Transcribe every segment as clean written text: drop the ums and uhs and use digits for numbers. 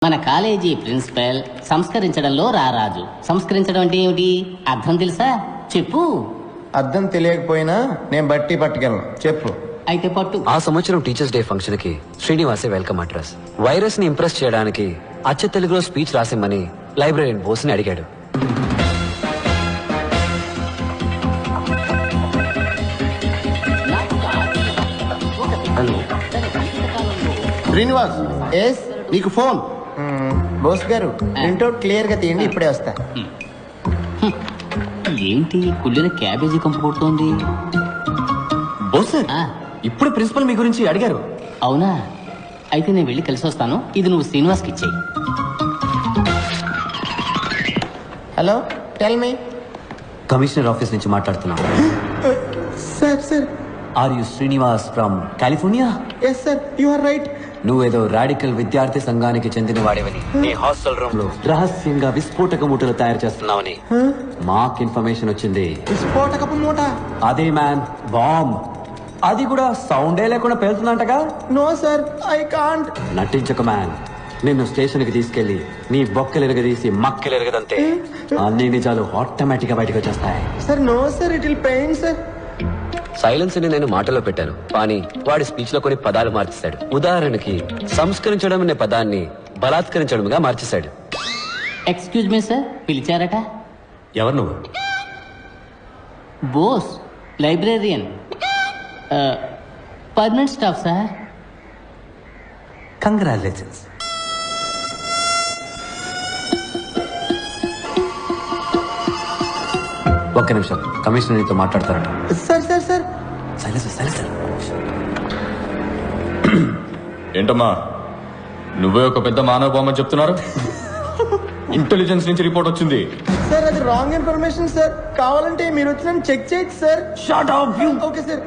మన college principal సంస్కరించడంలో రారాజు. సంస్కరించడం అంటే ఏమిటి? అర్థం తెలుసా? చెప్పు. అర్థం తెలియకపోయినా నేను బట్టి పట్టుకెళ్ళను. చెప్పు. అయితే పట్టు. ఆ సంవత్సరం టీచర్స్ డే ఫంక్షన్ కి శ్రీనివాసే వెల్కమ్ అడ్రస్. వైరస్ ని ఇంప్రెస్ చేయడానికి అచ్చ తెలుగులో స్పీచ్ రాసిమ్మని లైబ్రరీన్ బోస్ ని అడిగాడు. హలో శ్రీనివాస్, ఎస్, నీకు ఫోన్. బోస్ గారు ప్రింట్అవుట్ క్లియర్ గా తీయండి, ఇప్పుడే వస్తా. ఏంటి కుళ్ళిన క్యాబేజీ కంపు కొడుతోంది? బోస్ సార్, ఆ, ఇప్పుడు ప్రిన్సిపల్ మీ గురించి అడిగారు. అవునా? అయితే నేను వెళ్ళి కలిసి వస్తాను. ఇది నువ్వు శ్రీనివాస్కి ఇచ్చేయి. Hello, tell me. Commissioner office నుంచి మాట్లాడుతున్నా. Sir sir. Are you Srinivas from California? Yes sir, you are right. నువ్వేదో రాడికల్ విద్యార్థి సంఘానికి చెందిన వాడివని, నీ హాస్టల్ రూమ్ లో రహస్యంగా విస్ఫోటక మూటలు తయారు చేస్తున్నావని మాకు ఇన్ఫర్మేషన్ వచ్చింది. విస్ఫోటకపు మూట? అదే మ్యాన్, బాంబ్. అది కూడా సౌండే లేకుండా పేలుతుందంటగా. No sir, I can't. నటించక మ్యాన్. నిన్ను స్టేషన్ కి తీసుకెళ్లి నీ బొక్కలెరగదీసి మక్కలెరగదంతే అన్ని నిజాలు ఆటోమేటిక్ గా బయటకు వచ్చేస్తాయి. Sir no sir, it will pain sir. Silence ని నేను మాటలో పెట్టాను, కానీ వాడి స్పీచ్ లో కొన్ని పదాలు మార్చేశాడు. ఉదాహరణకి సంస్కరించడం అనే పదాన్ని బలాత్కరించడంగా మార్చేశాడు. ఎక్స్క్యూజ్ మీ సార్, పిలిచారట? ఎవరు నువ్వు? Bose, librarian, permanent staff sir. Congratulations. ఒక్క నిమిషం, కమిషనర్ నీతో మాట్లాడతారట. Sir sir sir. సైలెన్స్. ఏంటమ్మా, నువ్వే ఒక పెద్ద మానవ బొమ్మ చెప్తున్నారు? ఇంటెలిజెన్స్ నుంచి రిపోర్ట్ వచ్చింది. సార్ అది రాంగ్ ఇన్ఫర్మేషన్ సార్. కావాలంటే మీరు వచ్చి చెక్ చేయొచ్చు sir. Shut up you. Okay sir.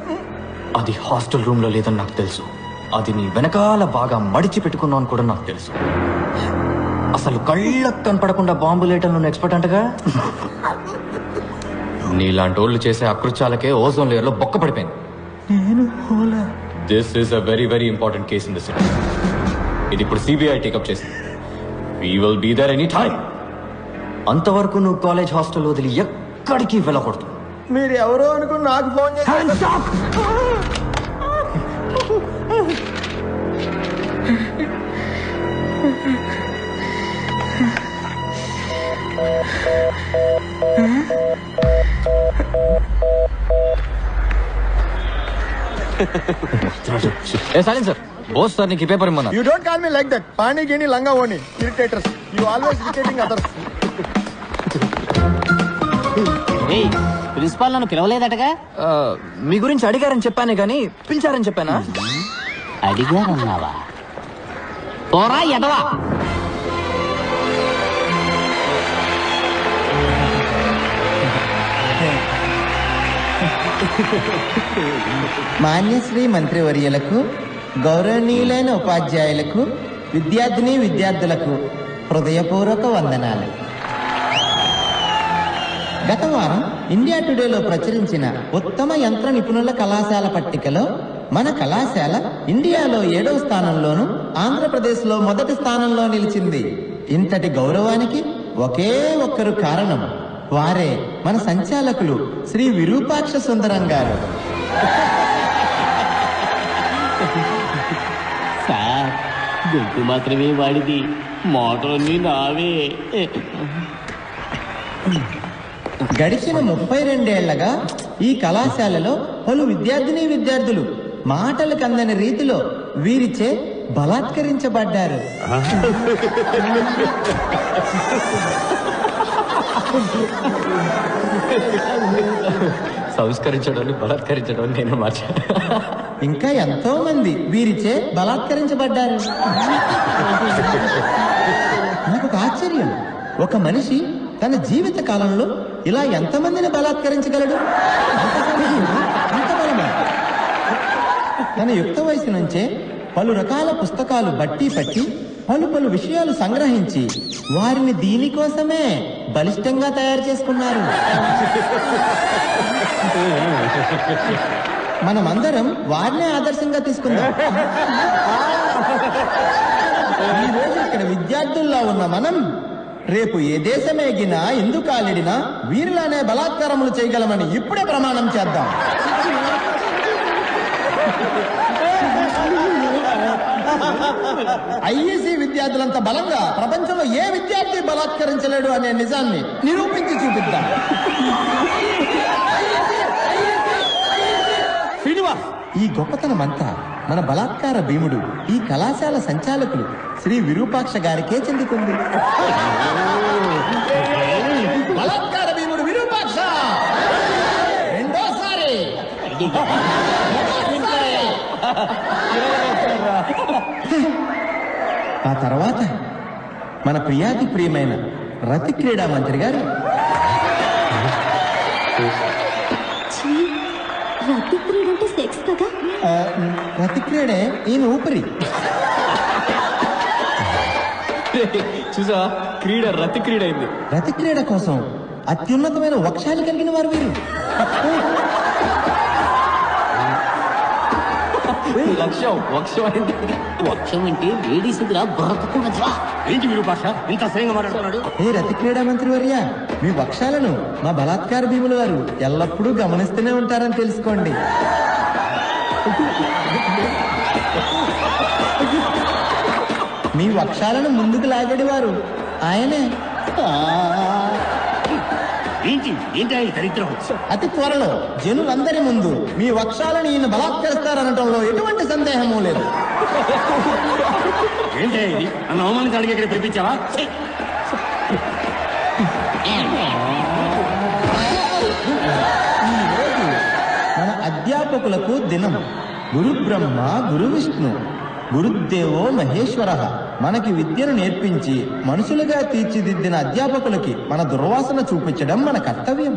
అది హాస్టల్ రూమ్ లో లేదని నాకు తెలుసు. అది నీ వెనకాల బాగా మడిచి పెట్టుకున్నావు అని కూడా నాకు తెలుసు. అసలు కళ్ళకు కనపడకుండా బాంబు లేటంలో ఎక్స్పర్ట్ అంటగా. నీలాంటి వాళ్ళు చేసే అకృత్యాలకే ఓజోన్ లేయర్ లో బొక్క పడిపోయింది. This is a very very important case in the city. ఇది ఇప్పుడు సిబిఐ టేకప్ చేసింది. We will be there any time. అంతవరకు నువ్వు కాలేజ్ హాస్టల్ వదిలి ఎక్కడికి వెళ్ళకూడదు. మీరు ఎవరో అనుకుని నాకు ఫోన్ చేశారు. సార్, బోస్ సార్ నీకు ఈ paper ఇమ్మన్నా. You don't call me like that. Pani gini langa oni. Irritators. You always irritating others. ఏయ్, ప్రిన్సిపాల్ నన్ను పిలవలేదటగా? మీ గురించి అడిగారని చెప్పానే గానీ పిలిచారని చెప్పానా? అడిగారన్నావా? పోరా ఎదవా. మాన్యశ్రీ మంత్రివర్యులకు, గౌరవనీయులైన ఉపాధ్యాయులకు, విద్యార్థులకు హృదయపూర్వక వందనాలు. గత వారం ఇండియా టుడేలో ప్రచురించిన ఉత్తమ యంత్ర నిపుణుల కళాశాల పట్టికలో మన కళాశాల ఇండియాలో 7వ స్థానంలోను, ఆంధ్రప్రదేశ్లో మొదటి స్థానంలో నిలిచింది. ఇంతటి గౌరవానికి ఒకే ఒక్కరు కారణం. వారే మన సంచాలకులు శ్రీ విరూపాక్ష సుందరం గారు. సార్, గొంతు మాత్రమే వాడిది, మోటార్ని నావే. గడిచిన 32 ఏళ్లగా ఈ కళాశాలలో పలు విద్యార్థులు మాటలకు అందని రీతిలో వీరిచే బలాత్కరించబడ్డారు. సంస్కరించడం బలాత్కరించడం నేను మార్చా. ఇంకా ఎంతో మంది వీరిచే బలాత్కరించబడ్డారు. నాకు ఒక ఆశ్చర్యం. ఒక మనిషి తన జీవిత కాలంలో ఇలా ఎంతమందిని బలాత్కరించగలడు? అంత బలమా? తన యుక్త వయసు నుంచే పలు రకాల పుస్తకాలు బట్టి పట్టి పలు విషయాలు సంగ్రహించి వారిని దీనికోసమే బలిష్టంగా తయారు చేసుకున్నారు. మనమందరం వారినే ఆదర్శంగా తీసుకుందాం. ఈ రోజు ఇక్కడ విద్యార్థుల్లో ఉన్న మనం రేపు ఏ దేశమేగినా ఎందుకు కాలిడినా వీరిలానే బలాత్కారములు చేయగలమని ఇప్పుడే ప్రమాణం చేద్దాం. ఐఈసీ విద్యార్థులంత బలంగా ప్రపంచంలో ఏ విద్యార్థి బలాత్కరించలేడు అనే నిజాన్ని నిరూపించి చూపిద్దాం. శ్రీనివాస్, ఈ గొప్పతనమంతా మన బలాత్కార భీముడు ఈ కళాశాల సంచాలకులు శ్రీ విరూపాక్ష గారికే చెందుతుంది. బలాత్కార భీముడు విరూపాక్ష రెండోసారి. ఆ తర్వాత మన ప్రియాతి ప్రియమైన రతి క్రీడా మంత్రి గారు రతి క్రీడ అంటే సెక్స్ కదా? రతి క్రీడే ఈయన ఊపిరి. చూసా, క్రీడ రతి క్రీడ అయింది. రతి క్రీడ కోసం అత్యున్నతమైన వక్షాలు కలిగిన వారు వీరు. లక్ష్యం వక్షం అయింది. వక్షం అంటే లేడీస్ దగ్గర బ్రతకూడదురా. ఏంటి విరూపాక్ష ఇంత అసహ్యంగా మాట్లాడుతున్నాడు? ఏ రతి క్రీడా మంత్రి వర్య, మీ వక్షాలను మా బలాత్కార భీముల వారు ఎల్లప్పుడూ గమనిస్తూనే ఉంటారని తెలుసుకోండి. మీ వక్షాలను ముందుకు లాగడి వారు ఆయనే. ఏంటి ఏంటి ఈ దరిద్రం? అతి త్వరలో జనులందరి ముందు మీ వక్షాలను ఈయన బలాత్కరిస్తారనటంలో ఎటువంటి సందేహమూ లేదు. ఏంటి ఇది? నన్ను అవమానించడానికి ఇక్కడ పిలిపించావా? ఈ రోజు మన అధ్యాపకులకు దినం. గురు బ్రహ్మ గురు విష్ణు గురుదేవో మహేశ్వర. మనకి విద్యను నేర్పించి మనుషులుగా తీర్చిదిద్దిన అధ్యాపకులకి మన దుర్వాసన చూపించడం మన కర్తవ్యం.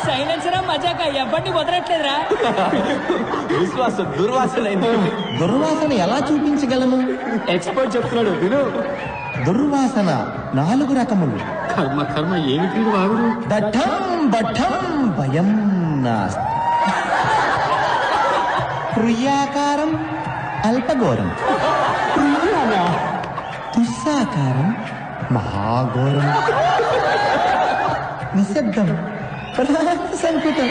సైలెన్సరా మజాక ఎవరిని వదలట్లేదురా. విశ్వాసం దుర్వాసన అయింది. దుర్వాసన ఎలా చూపించగలము? ఎక్స్పర్ట్ చెప్తున్నాడు విను. దుర్వాసన 4 రకములు. కర్మ కర్మ ఏమిటి వాగుడు? దఠం బఠం భయం నాస్తి. ప్రియాకారం అల్పఘోరం. దుస్సాకారం మహాఘోరం. నిశ్శబ్దం సంకుటం.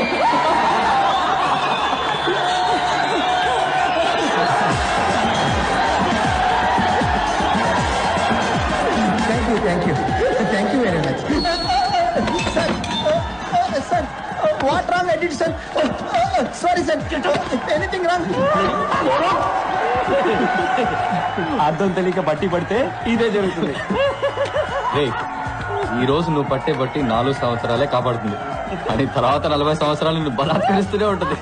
Thank you very much sir. Sir, what wrong I did sir? Sorry sir, anything wrong? అర్థం తెలియక బట్టి పడితే ఇదే జరుగుతుంది. ఈ రోజు నువ్వు పట్టే బట్టి 4 సంవత్సరాలే కాపాడుతుంది, అని తర్వాత 40 సంవత్సరాలు నువ్వు బలాత్కరిస్తూనే ఉంటుంది.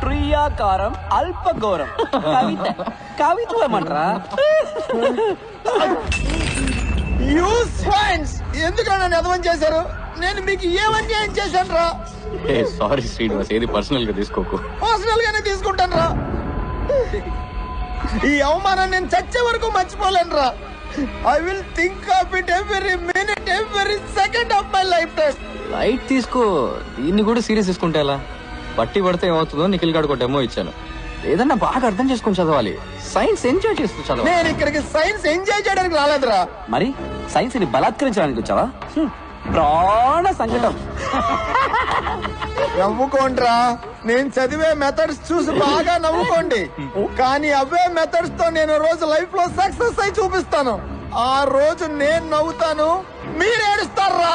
ప్రియాకారం అల్పఘోరం. కవిత కవిత్వమంటరా? ఎందుకు నన్ను అధవం చేశారు? నేను మీకు ఏమన్యాయం చేశాను రా? సారీ శ్రీనివాస్, ఏది పర్సనల్ గా తీసుకోకు. పర్సనల్ గానే తీసుకుంటాను రా. ఈ అవమానం నేను చచ్చే వరకు మర్చిపోలేను రా. I will think of it every minute, every second of my life time. Light తీసుకో, దీన్ని కూడా సీరియస్ తీసుకుంటే ఎలా? బట్టి పడితే ఏమవుతుందో నిఖిల్ గాడు ఒక డెమో ఇచ్చాను. ఏదన్నా బాగా అర్థం చేసుకుని చదవాలి. సైన్స్ ఎంజాయ్ చేస్తూ చదవాలి. నేను ఇక్కడికి సైన్స్ ఎంజాయ్ చేయడానికి రాలేదురా. మరి సైన్స్ ని బలాత్కరించడానికి వచ్చావా? ప్రాణ సంకటం. నవ్వుకోండిరా. నేను చదివే మెథడ్స్ చూసి బాగా నవ్వుకోండి. కానీ అవే మెథడ్స్ తో నేను రోజు లైఫ్ లో సక్సెస్ అయి చూపిస్తాను. ఆ రోజు నేను నవ్వుతాను, మీరు ఏడుస్తారా?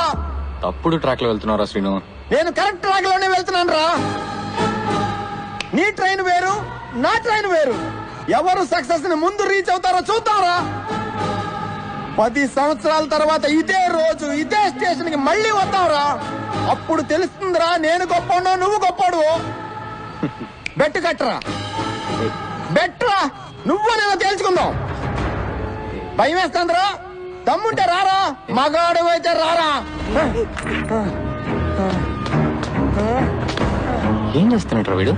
తప్పుడు ట్రాక్ లో వెళ్తున్నారా శ్రీను? నేను కరెక్ట్ ట్రాక్ లోనే వెళ్తున్నాను రా. నీ ట్రైన్ వేరు, నా ట్రైన్ వేరు. ఎవరు సక్సెస్ ని ముందు రీచ్ అవుతారో చూద్దాంరా. 10 సంవత్సరాల తర్వాత ఇదే రోజు ఇదే స్టేషన్ కి మళ్ళీ వద్దాంరా. అప్పుడు తెలుస్తుందిరా నేను గొప్పనో నువ్వు గొప్పడు. బెట్టు కట్టరా, బెట్రా. నువ్వు నేను తేల్చుకుందాం. భయం వేస్తుందిరా. తమ్ముంటే రారా, మగాడు అయితే రారా. ఏం చేస్తున్నట్టు వీడు?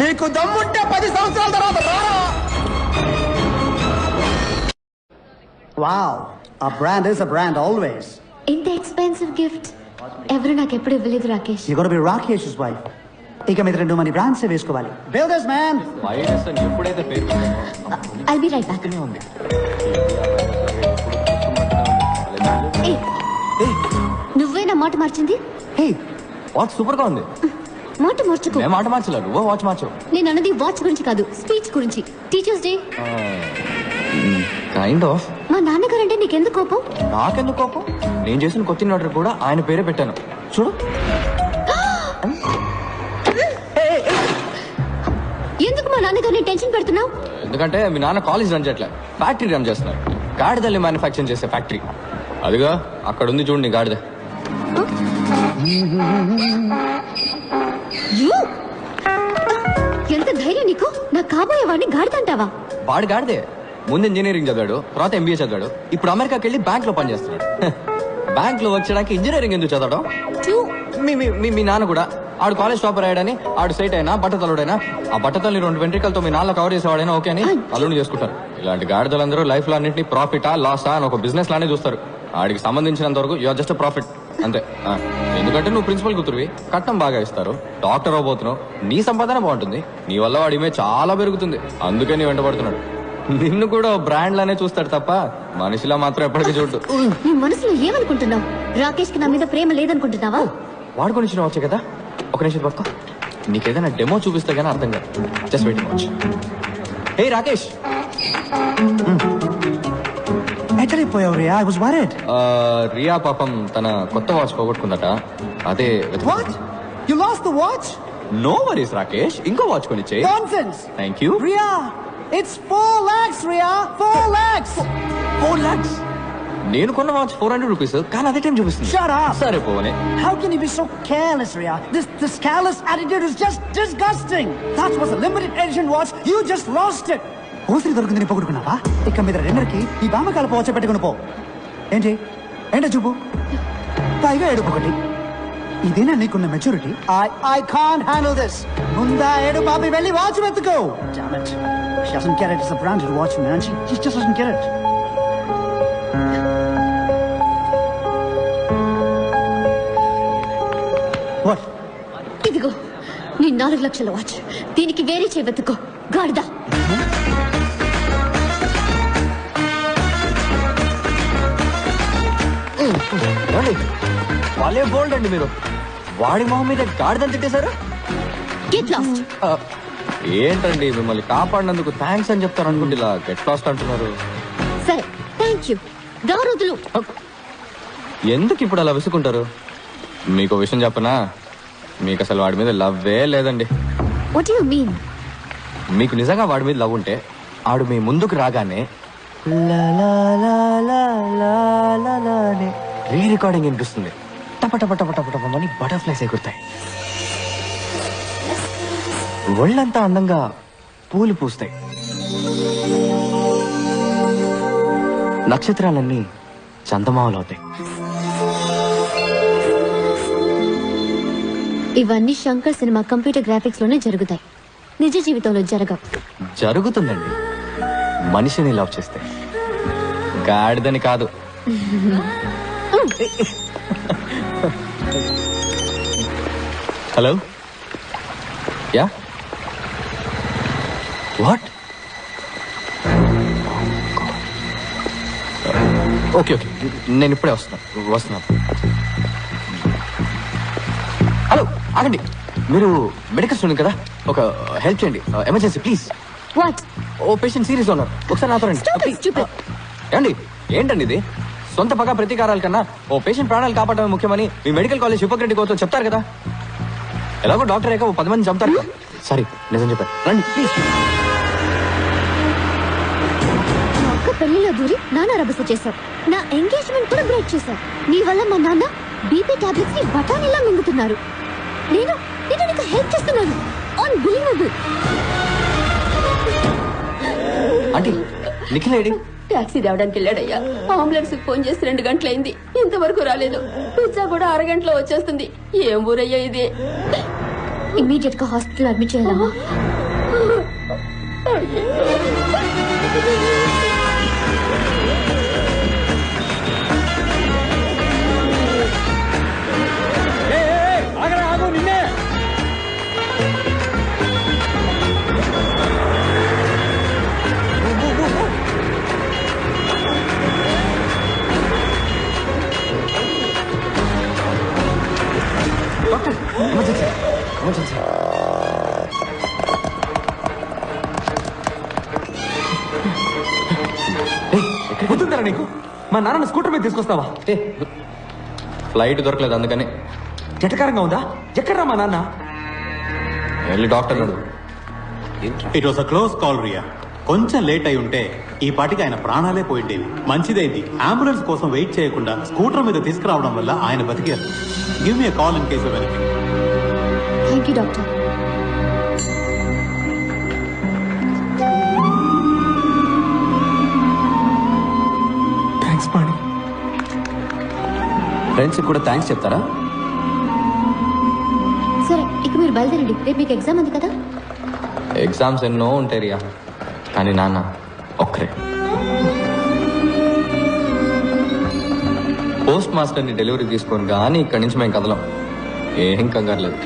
నీకు దమ్ముంటే 10 సంవత్సరాల తర్వాత రారా. Wow, A brand is a brand always. ఇంత ఎక్స్పెన్సివ్ గిఫ్ట్ ఎవరు నాకు ఎప్పుడు ఇవ్వలేదు Rakesh. You gotta be Rakesh's wife. ఇక మీద 2 మంది బ్రాండ్స్ వేసుకోవాలి. Build this man. వైరస్ అని ఎప్పుడైతే పేరు I'll be right back. ఉంది ఏ, నువ్వే నా మాట మార్చింది. హే వాచ్ సూపర్ గా ఉంది. మాట మార్చుకో. మేము మాట మార్చలేదు, నువ్వు వాచ్ మార్చు. నేను అన్నది వాచ్ గురించి కాదు, స్పీచ్ గురించి. Teachers day. Kind of. మా నాన్నగారంటే నీకెందుకు కోపం? నాకెందుకు కోపం? నేను చేసిన కొత్త ఆర్డర్ కూడా ఆయన పేరే పెట్టాను చూడు. ఎందుకు మా నాన్నగారిని టెన్షన్ పెడుతున్నావు? ఎందుకంటే మీ నాన్న కాలేజ్ రన్ చేయట్లే, ఫ్యాక్టరీ రన్ చేస్తున్నారు. గాడిదల్ని మ్యానుఫ్యాక్చరింగ్ చేసే ఫ్యాక్టరీ. అదిగా అక్కడ ఉంది చూడు నీ గాడిద. You? ఎంత ధైర్యం నీకు? నా కాబోయే వాడిని గాడిదంటావా? వాడు గాడిదే. ముందు ఇంజనీరింగ్ చదివాడు, తర్వాత ఎంబీఏ చదివాడు, ఇప్పుడు అమెరికాకి వెళ్ళి బ్యాంక్ లో పనిచేస్తున్నాడు. బ్యాంక్ లో వర్క్ చేయడానికి ఇంజనీరింగ్ ఎందుకు చదవడం? మీ నాన్న కూడా ఆడు కాలేజ్ టాపర్ అయ్యాడని ఆడు సైట్ అయినా బట్టతలుడైనా ఆ బట్టతల్ని 2 వెంట్రికలతో మీ నాన్న కవర్ చేసేవాడైనా ఓకే అని అల్లుని చేసుకుంటారు. ఇలాంటి గాడిదలందరూ లైఫ్ లో అన్నింటినీ ప్రాఫిటా లాసా అని ఒక బిజినెస్ లానే చూస్తారు. ఆడికి సంబంధించినంత వరకు యూఆర్ జస్ట్ ప్రాఫిట్ అంతే. ఎందుకంటే నువ్వు ప్రిన్సిపల్ కూతురువి, కట్నం బాగా ఇస్తారు, డాక్టర్ అవబోతున్నావు, నీ సంపాదన బాగుంటుంది, నీ వల్ల వాడి ఇమేజ్ చాలా పెరుగుతుంది. అందుకే నీ వెంటబడుతున్నాడు. నిన్ను కూడా బ్రాండ్ లానే చూస్తాడు తప్ప మనిషిలా మాత్రం ఎప్పటికీ చూడు. నీ మనసులో ఏమనుకుంటున్నావు? రాకేష్ కి నా మీద ప్రేమ లేదనుకుంటున్నావా? వాడుకొని వచ్చే కదా. ఒక నిమిషం పక్క, నీకేదైనా డెమో చూపిస్తే గానీ అర్థం కాదు. Just wait watch. Hey Rakesh, ఎక్కడిపోయావు Ria? I was worried. Ria పాపం తన కొత్త వాచ్ పోగొట్టుకుందట. అదే What? You lost the watch? No worries Rakesh, ఇంకో వాచ్ కొనిచ్చే. Nonsense. Thank you. Ria, it's 4 lakhs, Ria. 4 lakhs. 4 lakhs. నేను కొన్న వాచ్ 400 రూపీస్, కానీ అదే టైం చూపిస్తుంది. Shut up. సరే పోనే. How can you be so careless, Ria? This careless attitude is just disgusting. That was a limited edition watch. You just lost it. ఓసిరి దొరికింది నీ పొగుడుకున్నావా? ఇక మీద రెండరికి ఈ బామకాల పోచ పెట్టుకుని పో. ఏంటి ఏంటో చూపు. పైగా ఏడుపు ఒకటి. ఇదేనా నీకున్న maturity? I can't handle this. ముందా ఏడు బాబి వెళ్ళి watch వెతుకో. Damn it. She doesn't get it. It's a branded watch, man. She just doesn't get it. What? ఇదిగో నీ 4 లక్షల వాచ్. దీనికి వేరే చేవెత్తుకో గాడిద. వాళ్ళే బోల్డ్ అండి మీరు. వాడి మొహం మీద గాడిదని తిట్టేశారు. Get lost. ఏంటండి మిమ్మల్ని కాపాడినందుకు థ్యాంక్స్ అని చెప్తారు అనుకుంటే ఇలా గెట్ లాస్ట్ అంటున్నారు. సరే థ్యాంక్ యూ. దారుదులు. ఎందుకు ఇప్పుడు అలా విసుకుంటారు? మీకు విషయం చెప్పనా, మీకు అసలు వాడి మీద లవ్వే లేదండి. What you mean? మీకు నిజంగా వాడి మీద లవ్ ఉంటే ఆడు మీ ముందుకు రాగానే రీ రికార్డింగ్ వినిపిస్తుంది. టప టప టప టప టపని బటర్ఫ్లైస్ ఎగురుతాయి. ఒళ్ళంతా అందంగా పూలు పూస్తాయి. నక్షత్రాలన్నీ చందమామలు అవుతాయి. ఇవన్నీ శంకర్ సినిమా కంప్యూటర్ గ్రాఫిక్స్ లోనే జరుగుతాయి, నిజ జీవితంలో జరగవు. జరుగుతుందండి, మనిషిని లవ్ చేస్తే, గాడిదని కాదు. Hello, yeah, what? Okay okay, నేను ఇప్పుడే వస్తున్నాను. హలో, ఆగండి. మీరు మెడికల్ స్టూడెంట్ కదా, ఒక హెల్ప్ చేయండి, ఎమర్జెన్సీ ప్లీజ్. వాట్? ఓ పేషెంట్ సీరియస్ గా ఉన్నారు, ఒకసారి నాతో రండి. ఏమండి, ఏంటండి ఇది? సొంత పగ ప్రతీకారాల కన్నా ఓ పేషెంట్ ప్రాణాలు కాపాడమే ముఖ్యమని మీ మెడికల్ కాలేజ్ హిపోక్రటిక్ అవుతూ చెప్తారు కదా. ఎలాగో డాక్టర్ అయ్యాక 10 మంది చంపుతారు కదా. సారీ, నిజం చెప్పారు, రండి ప్లీజ్. నా అక్క పెళ్లిలో దూరి నాన్న రభస చేశావు, నా ఎంగేజ్మెంట్ కూడా బ్రేక్ చేశావు. నీ వల్ల మా నాన్న బీపీ టాబ్లెట్స్ ని బఠానీలా మింగుతున్నారు. నేను నీకు హెల్ప్ చేస్తున్నాను. Unbelievable. Aunty, Nikhil AD? Taxi రావడానికి వెళ్ళాడయ్యా. అంబులెన్స్ ఫోన్ చేసి 2 గంటలైంది, ఇంతవరకు రాలేదు. పిజ్జా కూడా 1 గంటలో వచ్చేస్తుంది. ఏం ఊరయ్యా ఇది? ఇమీడియట్ గా హాస్పిటల్ అడ్మిట్ చేయాలమ్మా. గుర్తుంటారా నీకు? మా నాన్న స్కూటర్ మీద తీసుకొస్తావా? ఫ్లైట్ దొరకలేదు అందుకని. జటకారంగా ఉందా? ఎక్కడ్రా మా నాన్న? వెళ్ళి డాక్టర్ నాడు. It was a close call రియా. కొంచెం లేట్ అయి ఉంటే ఈ పాటికి ఆయన ప్రాణాలే పోయిండేవి. మంచిదైంది అంబులెన్స్ కోసం వెయిట్ చేయకుండా స్కూటర్ మీద తీసుకురావడం వల్ల ఆయన బతికారు. Give me call in case of anything. Thank you doctor. Thanks Pani. Friends కూడా థ్యాంక్స్ చెప్తారా? సరే ఇక మీరు బయలుదేరండి, రేపు మీకు ఎగ్జామ్ ఉంది కదా. ఎగ్జామ్స్ ఎన్నో ఉంటాయి రియా, కానీ నాన్న ఒక్కరే. పోస్ట్ మాస్టర్ని డెలివరీ తీసుకొని కానీ ఇక్కడి నుంచి మేము కదలం. ఏం కంగారు లేదు.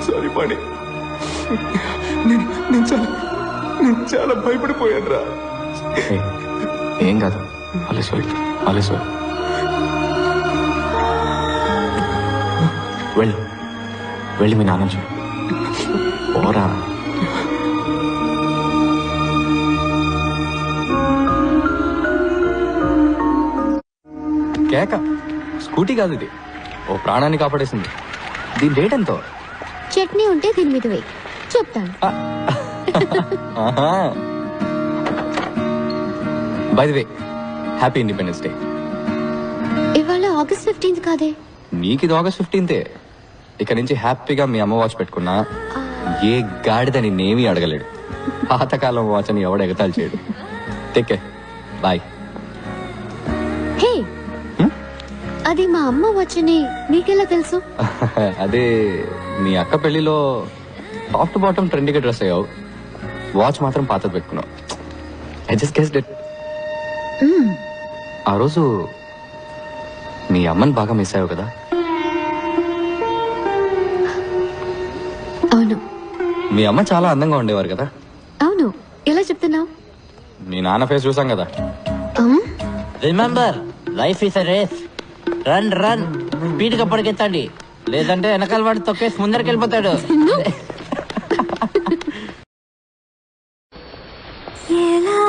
సారీ పాడి, నేను చాలా భయపడిపోయాను రా. ఏం కాదు, అలెసోరి వెళ్ళి మీ నాన్న చూడు. ఓరా. కేక స్కూటీ కాదు ఇది, ఓ ప్రాణాన్ని కాపాడేసింది. దీని రేట్ ఎంతో? చట్నీ ఉంటే దీని మీద వేయి, చెప్తాను. By the way, happy independence day. ఇవాళ August 15th కాదే. నీకు ఇది August 15th. ఇక నుంచి హ్యాపీగా మీ అమ్మ వాచ్ పెట్టుకున్నా ఏ గాడిద నిన్నేమీ అడగలేడు. పాతకాలం వాచ్ అని ఎవడు ఎగతాలు చేయడు. Take care, bye. హే, అది మా అమ్మ వచ్చని నీకెలా తెలుసు? అదే మీ అక్క పెళ్లిలో టాప్ టు బాటమ్ ట్రెండీగా డ్రెస్ అయ్యావు, వాచ్ మాత్రం పాతది పెట్టుకున్నావు. I just guessed it. ఆ రోజు మీ అమ్మని బాగా మిస్ అయ్యావు కదా? అవును. మీ అమ్మ చాలా అందంగా ఉండేవారు కదా? అవును. ఎలా చెప్తున్నావు? మీ నాన్న ఫేస్ చూసాం కదా. Remember, life is a race. Run speed గా పరిగెత్తండి, లేదంటే వెనకాల వాడు తొక్కేసి ముందరికి వెళ్ళిపోతాడు. ఎలా